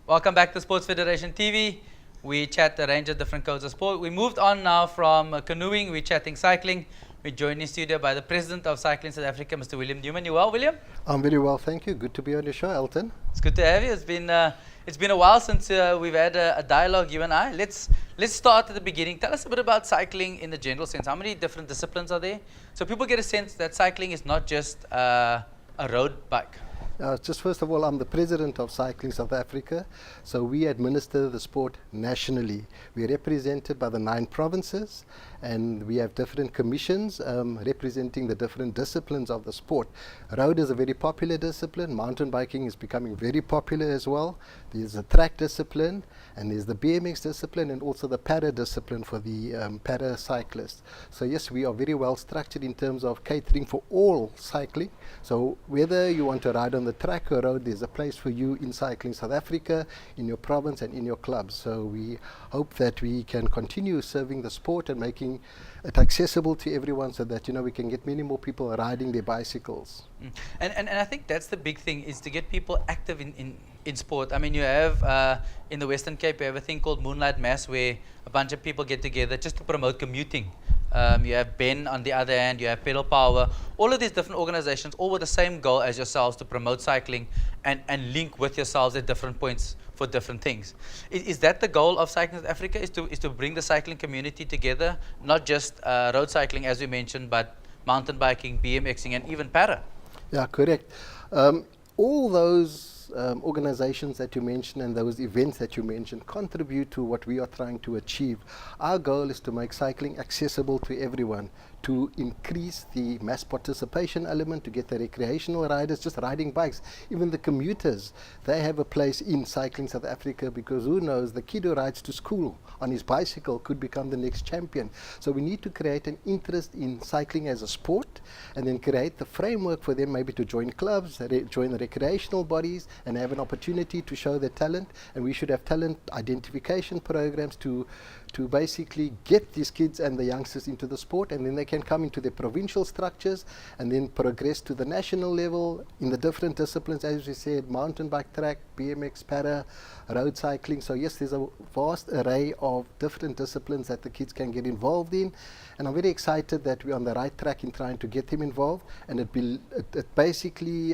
Welcome back to Sports Federation TV. We chat a range of different codes of sport. We moved on now from canoeing, we're chatting cycling. We're joined in studio by the President of Cycling South Africa, Mr. William Newman. You well, William? I'm very well, thank you. Good to be on your show, Elton. It's good to have you. It's been a while since we've had a dialogue, you and I. Let's start at the beginning. Tell us a bit about cycling in the general sense. How many different disciplines are there? So people get a sense that cycling is not just a road bike. Just first of all, I'm the President of Cycling South Africa, so we administer the sport nationally. We're represented by the 9 provinces, and we have different commissions representing the different disciplines of the sport. Road is a very popular discipline. Mountain biking is becoming very popular as well. There's a track discipline, and there's the BMX discipline, and also the para discipline for the para cyclists. So yes, we are very well structured in terms of catering for all cycling. So whether you want to ride on the track or road, there's a place for you in Cycling South Africa, in your province and in your clubs. So we hope that we can continue serving the sport and making it accessible to everyone, so that we can get many more people riding their bicycles. And I think that's the big thing, is to get people active in sport. I mean, you have in the Western Cape, you have a thing called Moonlight Mass, where a bunch of people get together just to promote commuting. You have Ben on the other hand, you have Pedal Power, all of these different organizations, all with the same goal as yourselves, to promote cycling and link with yourselves at different points for different things. Is that the goal of Cycling South Africa, is to bring the cycling community together, not just road cycling as we mentioned, but mountain biking, BMXing and even para? Yeah, correct. All those organizations that you mentioned and those events that you mentioned contribute to what we are trying to achieve. Our goal is to make cycling accessible to everyone, to increase the mass participation element, to get the recreational riders just riding bikes. Even the commuters, they have a place in Cycling South Africa, because who knows, the kid who rides to school on his bicycle could become the next champion. So we need to create an interest in cycling as a sport, and then create the framework for them maybe to join clubs, join the recreational bodies, and have an opportunity to show their talent. And we should have talent identification programs to basically get these kids and the youngsters into the sport, and then they can come into the provincial structures and then progress to the national level in the different disciplines, as we said, mountain bike, track, BMX, para, road cycling. So yes, there's a vast array of different disciplines that the kids can get involved in, and I'm very excited that we're on the right track in trying to get them involved. And it basically,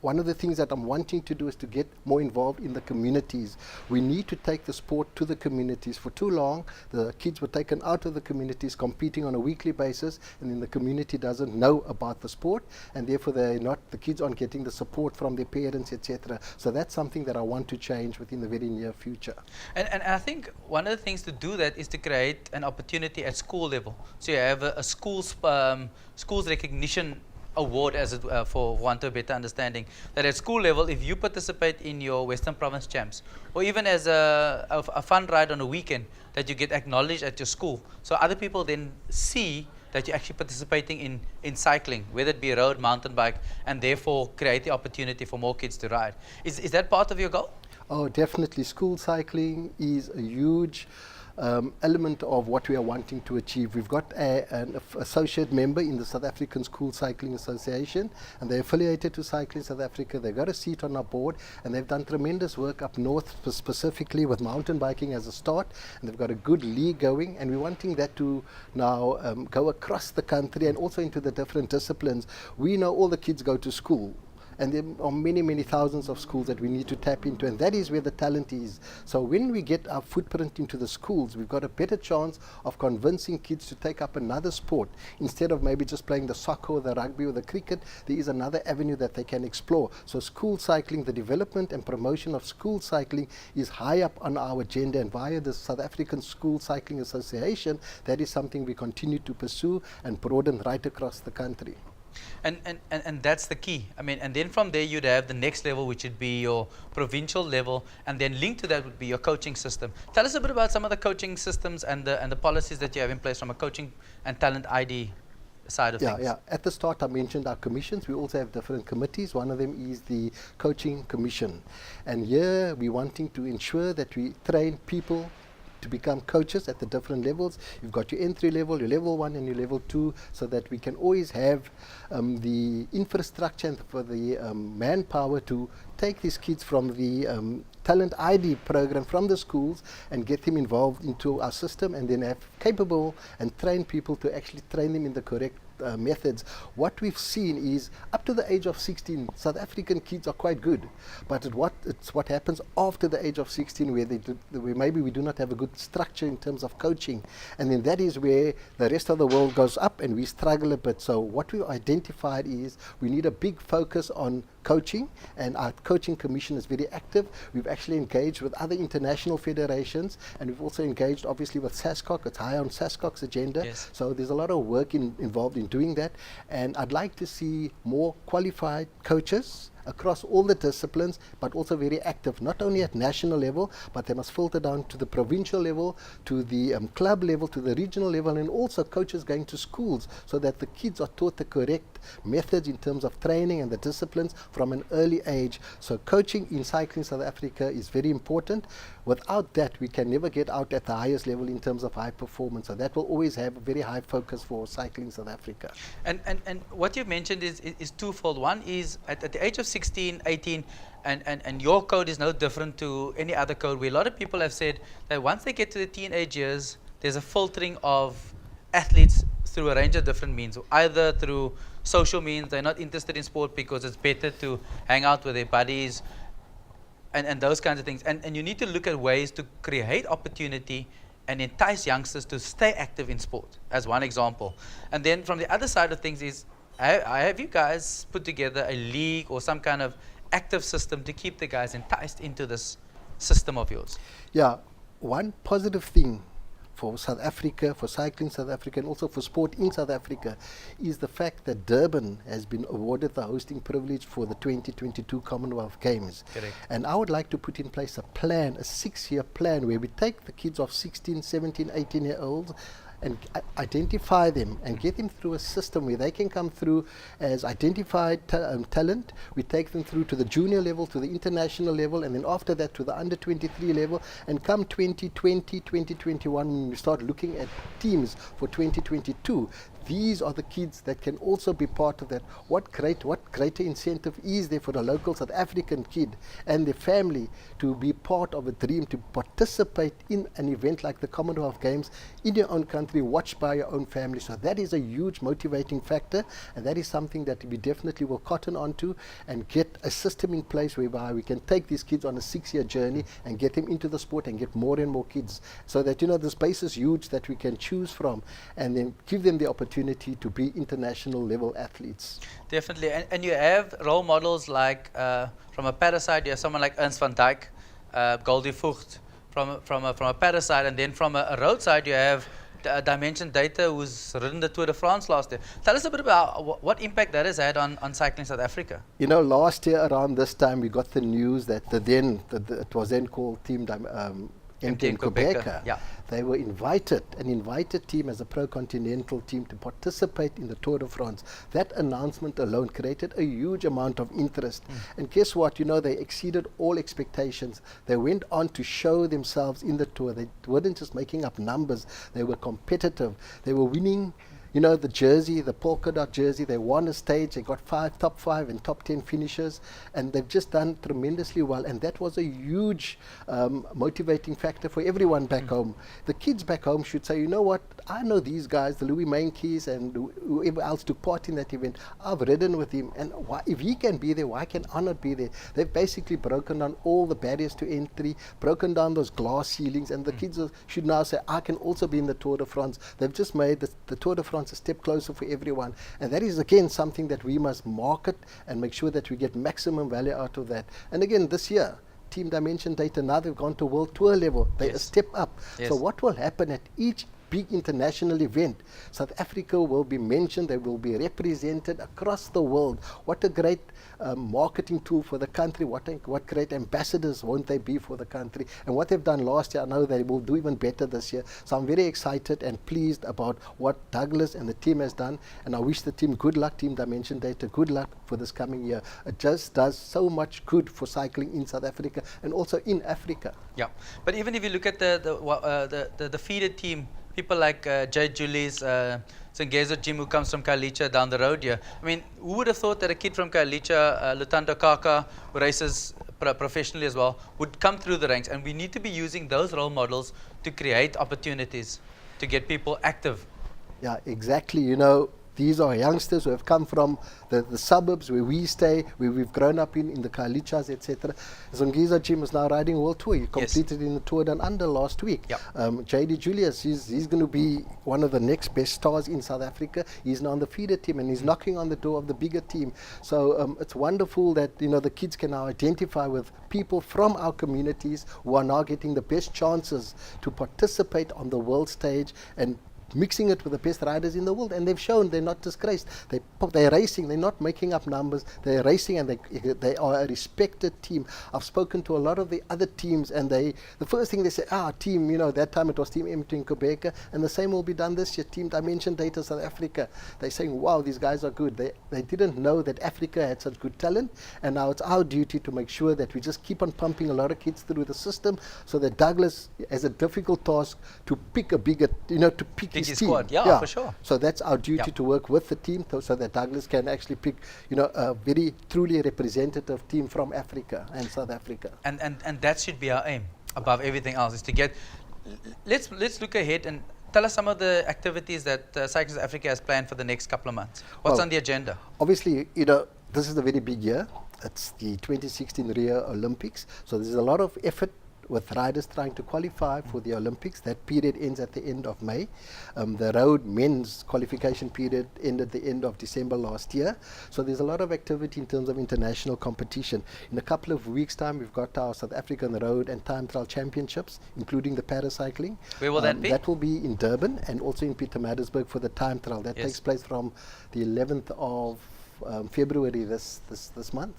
one of the things that I'm wanting to do is to get more involved in the communities. We need to take the sport to the communities. For too long, the kids were taken out of the communities, competing on a weekly basis, and then the community doesn't know about the sport, and therefore the kids aren't getting the support from their parents, etc. So that's something that I want to change within the very near future. And I think one of the things to do that is to create an opportunity at school level. So you have a school's recognition award, as it for want of a better understanding, that at school level, if you participate in your Western Province Champs, or even as a fun ride on a weekend, that you get acknowledged at your school, so other people then see that you're actually participating in cycling, whether it be road, mountain bike, and therefore create the opportunity for more kids to ride. Is that part of your goal? Oh, definitely. School cycling is a huge element of what we are wanting to achieve. We've got an associate member in the South African School Cycling Association, and they're affiliated to Cycling South Africa. They've got a seat on our board, and they've done tremendous work up north, specifically with mountain biking as a start, and they've got a good league going, and we're wanting that to now go across the country and also into the different disciplines. We know all the kids go to school, and there are many, many thousands of schools that we need to tap into, and that is where the talent is. So when we get our footprint into the schools, we've got a better chance of convincing kids to take up another sport. Instead of maybe just playing the soccer or the rugby or the cricket, there is another avenue that they can explore. So school cycling, the development and promotion of school cycling is high up on our agenda, and via the South African School Cycling Association, that is something we continue to pursue and broaden right across the country. And that's the key. I mean, and then from there you'd have the next level, which would be your provincial level, and then linked to that would be your coaching system. Tell us a bit about some of the coaching systems and the policies that you have in place from a coaching and talent ID side of things. Yeah. At the start I mentioned our commissions. We also have different committees. One of them is the coaching commission, and here we're wanting to ensure that we train people to become coaches at the different levels. You've got your entry level, your level 1 and your level 2, so that we can always have the infrastructure and for the manpower to take these kids from the talent ID program from the schools and get them involved into our system, and then have capable and trained people to actually train them in the correct methods. What we've seen is up to the age of 16, South African kids are quite good, but it's what happens after the age of 16 where maybe we do not have a good structure in terms of coaching, and then that is where the rest of the world goes up and we struggle a bit. So what we identified is we need a big focus on coaching, and our coaching commission is very active. We've actually engaged with other international federations, and we've also engaged obviously with SASCOC. It's high on SASCOC's agenda. Yes. So there's a lot of work involved in doing that, and I'd like to see more qualified coaches across all the disciplines, but also very active, not only at national level, but they must filter down to the provincial level, to the club level, to the regional level, and also coaches going to schools so that the kids are taught the correct methods in terms of training and the disciplines from an early age. So coaching in cycling South Africa is very important. Without that, we can never get out at the highest level in terms of high performance. So that will always have a very high focus for cycling South Africa. And what you mentioned is twofold. One is at the age of 16, 18, and your code is no different to any other code, where a lot of people have said that once they get to the teenage years, there's a filtering of athletes through a range of different means, either through social means. They're not interested in sport because it's better to hang out with their buddies and those kinds of things. And you need to look at ways to create opportunity and entice youngsters to stay active in sport, as one example. And then from the other side of things is, have you guys put together a league or some kind of active system to keep the guys enticed into this system of yours? Yeah, one positive thing for South Africa, for cycling South Africa, and also for sport in South Africa, is the fact that Durban has been awarded the hosting privilege for the 2022 Commonwealth Games. Correct. And I would like to put in place a plan, a 6-year plan, where we take the kids of 16, 17, 18-year-olds and identify them and get them through a system where they can come through as identified talent. We take them through to the junior level, to the international level, and then after that to the under 23 level. And come 2020, 2021, when we start looking at teams for 2022, these are the kids that can also be part of that. What greater incentive is there for the local South African kid and their family to be part of a dream, to participate in an event like the Commonwealth Games in your own country, watched by your own family? So that is a huge motivating factor, and that is something that we definitely will cotton onto and get a system in place whereby we can take these kids on a 6-year journey and get them into the sport and get more and more kids, so that, you know, the space is huge that we can choose from, and then give them the opportunity to be international level athletes. Definitely. And you have role models like, from a parasite, you have someone like Ernst van Dijk, Goldie Vogt, from a parasite, and then from a roadside you have Dimension Data, who's ridden the Tour de France last year. Tell us a bit about what impact that has had on cycling South Africa. You know, last year around this time we got the news that it was then called Team MTN Quebec. Yeah. They were an invited team as a pro-continental team to participate in the Tour de France. That announcement alone created a huge amount of interest. And guess what? You know, they exceeded all expectations. They went on to show themselves in the Tour. They weren't just making up numbers. They were competitive. They were winning. You know, the jersey, the polka dot jersey, they won a stage, they got top 5 and top 10 finishes, and they've just done tremendously well. And that was a huge motivating factor for everyone back home. The kids back home should say, you know what, I know these guys, the Louis Mainkeys and whoever else took part in that event. I've ridden with him, and if he can be there, why can I not be there? They've basically broken down all the barriers to entry, broken down those glass ceilings, and the kids should now say, I can also be in the Tour de France. They've just made the Tour de France a step closer for everyone, and that is again something that we must market and make sure that we get maximum value out of that. And again, this year, Team Dimension Data, now they've gone to World Tour level. They a step up. Yes. So what will happen at each big international event. South Africa will be mentioned, they will be represented across the world. What a great marketing tool for the country, what great ambassadors won't they be for the country. And what they've done last year, I know they will do even better this year. So I'm very excited and pleased about what Douglas and the team has done, and I wish the team good luck, Team Dimension Data, good luck for this coming year. It just does so much good for cycling in South Africa and also in Africa. Yeah, but even if you look at the feeder team, people like Jay Julius, Sengezo Jim, who comes from Kailicha down the road here. I mean, who would have thought that a kid from Kailicha, Lutando Kaka, who races professionally as well, would come through the ranks? And we need to be using those role models to create opportunities to get people active. Yeah, exactly. You know, these are youngsters who have come from the suburbs where we stay, where we've grown up in the Kailichas, etc. Zongiza Jim is now riding World Tour. He completed in the Tour Down Under last week. Yep. JD Julius, he's going to be one of the next best stars in South Africa. He's now on the feeder team and he's knocking on the door of the bigger team. So it's wonderful that, you know, the kids can now identify with people from our communities who are now getting the best chances to participate on the world stage and mixing it with the best riders in the world, and they've shown they're not disgraced. They're racing, they're not making up numbers, they're racing, and they are a respected team. I've spoken to a lot of the other teams, and the first thing they say, team, you know, that time it was Team M2 in Quebec, and the same will be done this year, Team Dimension Data South Africa. They're saying, wow, these guys are good. They didn't know that Africa had such good talent, and now it's our duty to make sure that we just keep on pumping a lot of kids through the system, so that Douglas has a difficult task to pick a bigger, you know, to pick his squad, yeah, for sure. So that's our duty to work with the team so that Douglas can actually pick, you know, a very truly representative team from Africa and South Africa. And that should be our aim above everything else, is to get. Let's look ahead and tell us some of the activities that Cycling South Africa has planned for the next couple of months. What's on the agenda? Obviously, you know, this is a very big year. It's the 2016 Rio Olympics, so there's a lot of effort with riders trying to qualify for the Olympics. That period ends at the end of May. The road men's qualification period ended at the end of December last year. So there's a lot of activity in terms of international competition. In a couple of weeks' time, we've got our South African Road and Time Trial Championships, including the paracycling. Where will that be? That will be in Durban and also in Pietermaritzburg for the Time Trial. That takes place from the 11th of February this month,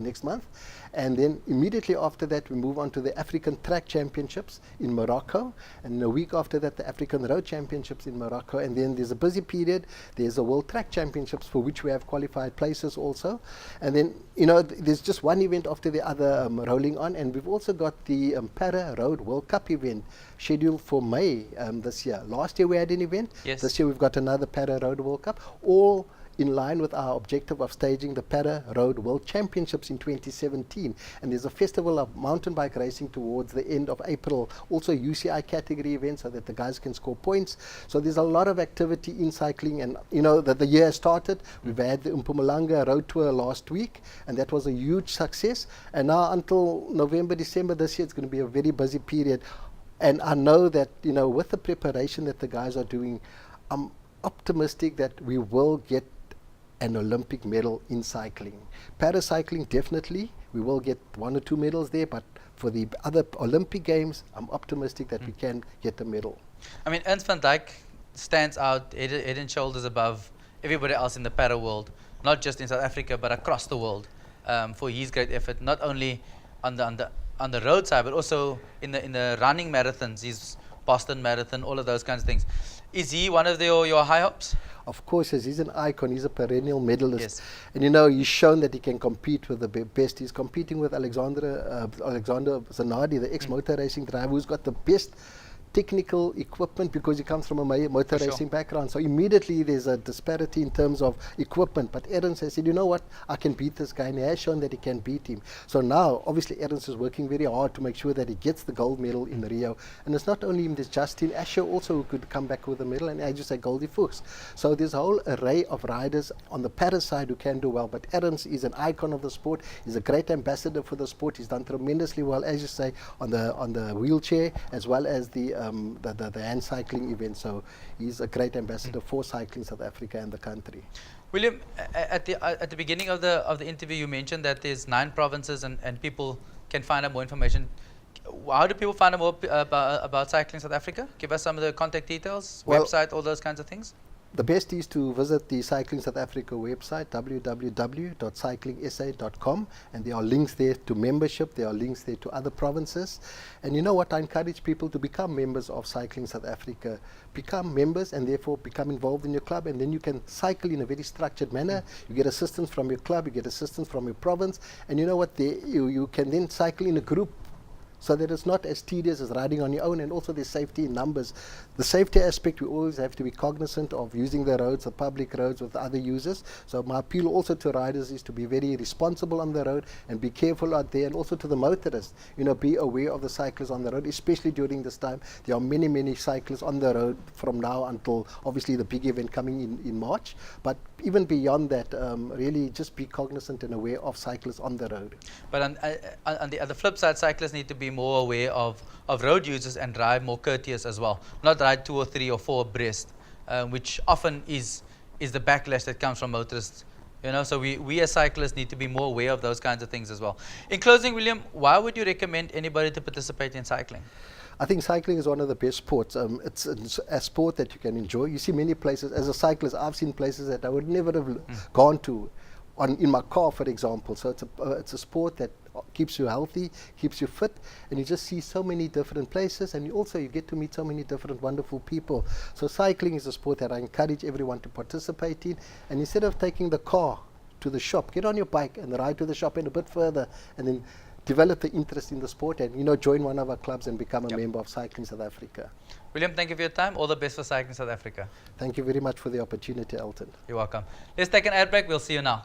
next month, and then immediately after that we move on to the African Track Championships in Morocco, and a week after that the African Road Championships in Morocco, and then there's a busy period, there's a World Track Championships for which we have qualified places also, and then, you know, there's just one event after the other rolling on, and we've also got the Para Road World Cup event scheduled for May this year. Last year we had an event, this year we've got another Para Road World Cup, all in line with our objective of staging the Para Road World Championships in 2017. And there's a festival of mountain bike racing towards the end of April, also UCI category events so that the guys can score points. So there's a lot of activity in cycling, and you know that the year has started. We've had the Mpumalanga Road Tour last week, and that was a huge success. And now until November, December this year, it's going to be a very busy period. And I know that, you know, with the preparation that the guys are doing, I'm optimistic that we will get an Olympic medal in cycling. Paracycling, definitely, we will get 1 or 2 medals there, but for the other Olympic Games, I'm optimistic that we can get a medal. I mean, Ernst van Dijk stands out head and shoulders above everybody else in the para world, not just in South Africa, but across the world, for his great effort, not only on the road side, but also in the running marathons, his Boston Marathon, all of those kinds of things. Is he one of your high hopes? Of course, yes, he's an icon. He's a perennial medalist. Yes. And you know, he's shown that he can compete with the best. He's competing with Alexander Zanardi, the ex-motor racing driver, who's got the best technical equipment because he comes from a motor racing background. So immediately there's a disparity in terms of equipment. But Ernst has said, you know what, I can beat this guy, and he has shown that he can beat him. So now, obviously, Ernst is working very hard to make sure that he gets the gold medal in Rio. And it's not only him, there's Justin Asher also who could come back with a medal, and as you say, Goldie Fuchs. So there's a whole array of riders on the para side who can do well. But Ernst is an icon of the sport. He's a great ambassador for the sport. He's done tremendously well, as you say, on the wheelchair, as well as the hand cycling event. So he's a great ambassador for Cycling South Africa and the country. William, at the beginning of the interview, you mentioned that there's 9 provinces and people can find out more information. How do people find out more about Cycling South Africa? Give us some of the contact details, Well, website, all those kinds of things. The best is to visit the Cycling South Africa website, www.cyclingsa.com, and there are links there to membership, there are links there to other provinces. And you know what, I encourage people to become members of Cycling South Africa. Become members and therefore become involved in your club, and then you can cycle in a very structured manner. You get assistance from your club, you get assistance from your province, and you know what, you can then cycle in a group, so that it's not as tedious as riding on your own, and also there's safety in numbers. The safety aspect, we always have to be cognizant of using the roads, the public roads with other users. So my appeal also to riders is to be very responsible on the road and be careful out there, and also to the motorists, you know, be aware of the cyclists on the road, especially during this time. There are many, many cyclists on the road from now until obviously the big event coming in March. But even beyond that, really just be cognizant and aware of cyclists on the road. But on the flip side, cyclists need to be more aware of road users and drive more courteous as well. Not ride 2 or 3 or 4 abreast, which often is the backlash that comes from motorists. You know, so we as cyclists need to be more aware of those kinds of things as well. In closing, William, why would you recommend anybody to participate in cycling? I think cycling is one of the best sports. It's a sport that you can enjoy. You see many places, as a cyclist, I've seen places that I would never have gone to in my car, for example. So it's a sport that keeps you healthy, keeps you fit, and you just see so many different places, and you get to meet so many different wonderful people. So cycling is a sport that I encourage everyone to participate in, and instead of taking the car to the shop, get on your bike and ride to the shop and a bit further, and then develop the interest in the sport, and join one of our clubs and become a member of Cycling South Africa. William, thank you for your time. All the best for Cycling South Africa. Thank you very much for the opportunity, Elton. You're welcome. Let's take an ad break. We'll see you now.